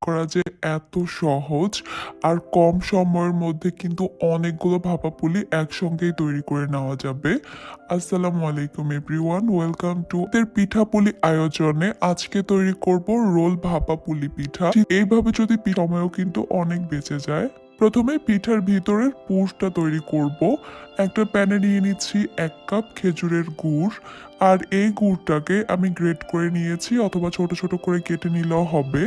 করা যে এত সহজ আর কম সময়ের মধ্যে কিন্তু অনেকগুলো ভাপা পুলি একসঙ্গেই তৈরি করে নেওয়া যাবে। আসসালামু আলাইকুম এভরিওয়ান, ওয়েলকাম টু এর পিঠাপুলি আয়োজনে। আজকে তৈরি করব রোল ভাপা পুলি পিঠা। ঠিক এইভাবে যদি সময়ও কিন্তু অনেক বেঁচে যায়। প্রথমে পিঠার ভিতরের পুরটা তৈরি করব। একটা প্যানে নিয়ে নিচ্ছি 1 কাপ খেজুরের গুড়, আর এই গুড়টাকে আমি গ্রেট করে নিয়েছি, অথবা ছোট ছোট করে কেটে নিলেও হবে।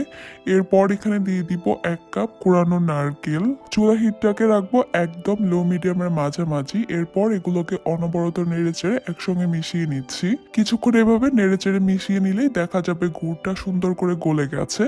এরপর এখানে দিয়ে দিব 1 কাপ কুড়ানো নারকেল। চুলা হিটটাকে রাখবো একদম লো মিডিয়ামের মাঝামাঝি। এরপর এগুলোকে অনবরত নেড়েচেড়ে একসঙ্গে মিশিয়ে নিচ্ছি। কিছুক্ষণ এভাবে নেড়েচেড়ে মিশিয়ে নিলেই দেখা যাবে গুড়টা সুন্দর করে গলে গেছে।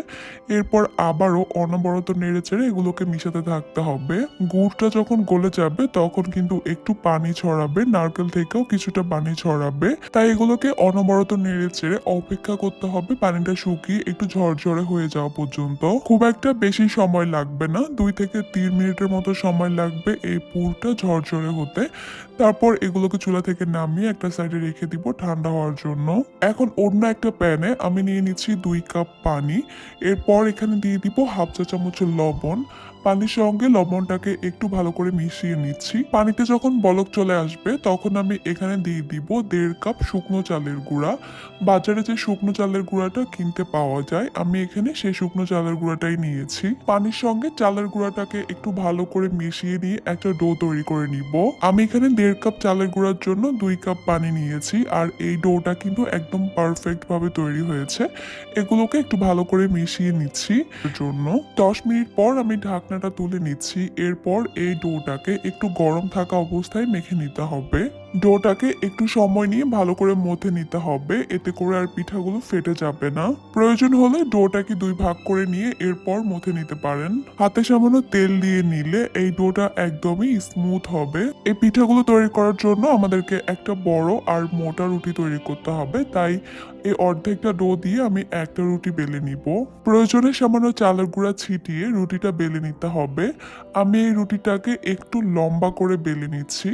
এরপর আবারও অনবরত নেড়েচেড়ে এগুলোকে মিশাতে থাকতে হবে। গুড়টা যখন গলে যাবে তখন কিন্তু একটু পানি ছড়াবে, নারকেল থেকেও কিছুটা পানি ছড়াবে। তাই এগুলোকে অনবরত নেড়েচেড়ে অপেক্ষা করতে হবে পানিটা শুকিয়ে একটু ঝরঝরে হয়ে যাওয়া পর্যন্ত। খুব একটা বেশি সময় লাগবে না, 2 থেকে 3 মিনিটের মতো সময় লাগবে এই পুরটা ঝরঝরে হতে। তারপর এগুলোকে চুলা থেকে নামিয়ে একটা সাইডে রেখে দিব ঠান্ডা হওয়ার জন্য। এখন অন্য একটা প্যানে আমি নিয়ে নিচ্ছি 2 কাপ পানি। এরপর এখানে দিয়ে দিব হাফ চা চামচ লবণ। পানির সঙ্গে লবণটাকে একটু ভালো করে মিশিয়ে নিচ্ছি। পানিতে যখন বলক চলে আসবে তখন আমি এখানে দিয়ে দিব 1.5 কাপ শুকনো চালের গুঁড়া। বাজারে যে শুকনো চালের গুঁড়াটা কিনতে পাওয়া যায়, আমি এখানে সেই শুকনো চালের গুঁড়াটাই নিয়েছি। পানির সঙ্গে চালের গুঁড়াটাকে একটু ভালো করে মিশিয়ে নিয়ে একটা ডো তৈরি করে নিব। আমি এখানে 1.5 কাপ চালের গুঁড়ার জন্য 2 কাপ পানি নিয়েছি, আর এই ডোটা কিন্তু একদম পারফেক্ট ভাবে তৈরি হয়েছে। এগুলোকে একটু ভালো করে মিশিয়ে নিচ্ছি জন্য। 10 মিনিট পর আমি ঢাকনাটা তুলে নিচ্ছি। এরপর এই ডোটাকে একটু গরম থাকা অবস্থায় মেখে নিতে হবে। ডোটাকে একটু সময় নিয়ে ভালো করে মথে নিতে হবে, এতে করে আর পিঠাগুলো ফেটে যাবে না। প্রয়োজন হলে ডোটাকে 2 ভাগ করে নিয়ে এরপর মথে নিতে পারেন। হাতে সামান্য তেল দিয়ে নিলে এই ডোটা একদমই স্মুথ হবে। এই পিঠাগুলো তৈরি করার জন্য আমাদেরকে একটা বড় আর মোটা রুটি তৈরি করতে হবে, তাই এই অর্ধেকটা ডো দিয়ে আমি একটা রুটি বেলে নিব। প্রয়োজনে সামান্য চালের গুঁড়া ছিটিয়ে রুটিটা বেলে নিতে হবে। আমি এই রুটিটাকে একটু লম্বা করে বেলে নিচ্ছি।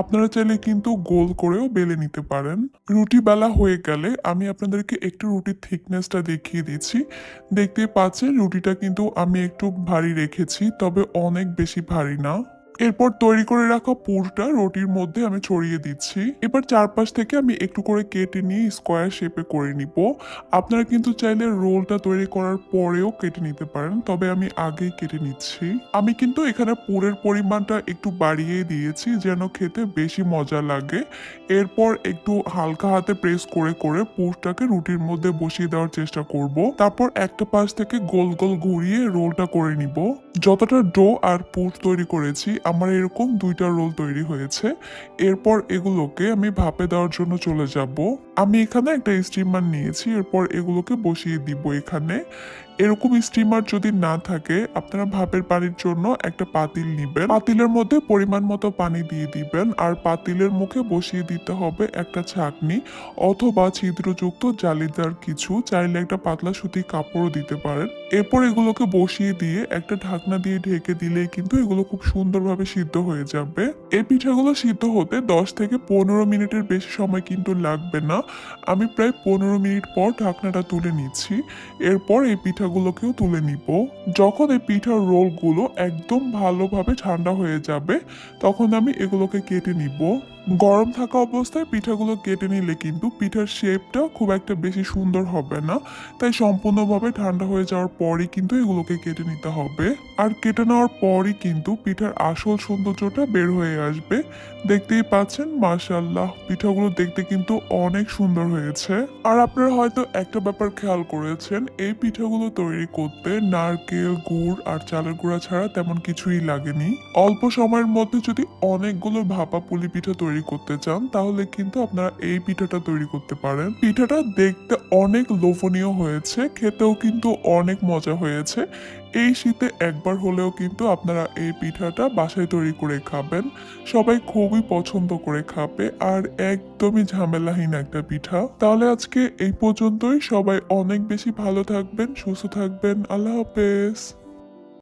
আপনারা চাইলে কিন্তু গোল করেও বেলে নিতে পারেন। রুটি বেলা হয়ে গেলে আমি আপনাদেরকে একটু রুটির থিকনেসটা দেখিয়ে দিচ্ছি। দেখতেই পাচ্ছেন রুটিটা কিন্তু আমি একটু ভারী রেখেছি, তবে অনেক বেশি ভারী না। এরপর তৈরি করে রাখা পুরটা রুটির মধ্যে আমি ছড়িয়ে দিচ্ছি। এবার চারপাশ থেকে আমি একটু করে কেটে নিয়ে স্কোয়ার শেপে করে নিব। আপনারা কিন্তু চাইলে রোলটা তৈরি করার পরেও কেটে নিতে পারেন, তবে আমি আগেই কেটে নিচ্ছি। আমি কিন্তু এখানে পুরের পরিমাণটা একটু বাড়িয়ে দিয়েছি যেন খেতে বেশি মজা লাগে। এরপর একটু হালকা হাতে প্রেস করে করে পুরটাকে রুটির মধ্যে বসিয়ে দেওয়ার চেষ্টা করব। তারপর একটা পাশ থেকে গোল গোল ঘুরিয়ে রোলটা করে নিব। যতটা ডো আর পুর তৈরি করেছি আমার এরকম 2টা রোল তৈরি হয়েছে। এরপর এগুলোকে আমি ভাপে দেওয়ার জন্য চলে যাব। আমি এখানে একটা স্টিমার নিয়েছি, এরপর এগুলোকে বসিয়ে দিব এখানে। এরকম স্টিমার যদি না থাকে আপনারা ভাপের পানির জন্য একটা পাতিল নিবেন। পাতিলের মধ্যে পরিমাণ মতো পানি দিয়ে দিবেন, আর পাতিলের মুখে বসিয়ে দিতে হবে একটা ছাঁকনি অথবা ছিদ্রযুক্ত জালিদার কিছু, চাইলে একটা পাতলা সুতির কাপড়ও দিতে পারেন। এরপর এগুলোকে বসিয়ে দিয়ে একটা ঢাকনা দিয়ে ঢেকে দিলেই কিন্তু এগুলো খুব সুন্দরভাবে সিদ্ধ হয়ে যাবে। এই পিঠাগুলো সিদ্ধ হতে 10 থেকে 15 মিনিটের বেশি সময় কিন্তু লাগবে না। আমি প্রায় 15 মিনিট পর ঢাকনাটা তুলে নিচ্ছি। এরপর এই পিঠাগুলোকেও তুলে নিব। যখন এই পিঠার রোলগুলো একদম ভালোভাবে ঠান্ডা হয়ে যাবে তখন আমি এগুলোকে কেটে নিব। গরম থাকা অবস্থায় পিঠাগুলো কেটে নিলে কিন্তু পিঠার শেপটা খুব একটা বেশি সুন্দর হবে না, তাই সম্পূর্ণভাবে ঠান্ডা হয়ে যাওয়ার পরই কিন্তু এগুলোকে কেটে নিতে হবে। আর কেটে নেওয়ার পরই কিন্তু পিঠার আসল সৌন্দর্যটা বের হয়ে আসবে। দেখতেই পাচ্ছেন, মাশাআল্লাহ, পিঠাগুলো দেখতে কিন্তু অনেক সুন্দর হয়েছে। আর আপনারা হয়তো একটা ব্যাপার খেয়াল করেছেন, এই পিঠাগুলো তৈরি করতে নারকেল, গুড় আর চালের গুঁড়া ছাড়া তেমন কিছুই লাগেনি। অল্প সময়ের মধ্যে যদি অনেকগুলো ভাপা পুলি পিঠা তৈরি করতে চান তাহলে কিন্তু আপনারা এই পিঠাটা তৈরি করতে পারেন। পিঠাটা দেখতে অনেক লোভনীয় হয়েছে, খেতেও কিন্তু অনেক মজা হয়েছে। এই শীতে একবার হলেও কিন্তু আপনারা এই পিঠাটা বাসায় তৈরি করে খাবেন। সবাই খুবই পছন্দ করে খাবে, আর একদমই ঝামেলাহীন একটা পিঠা। তাহলে আজকে এই পর্যন্তই। সবাই অনেক বেশি ভালো থাকবেন, সুস্থ থাকবেন। আল্লাহ হাফেজ।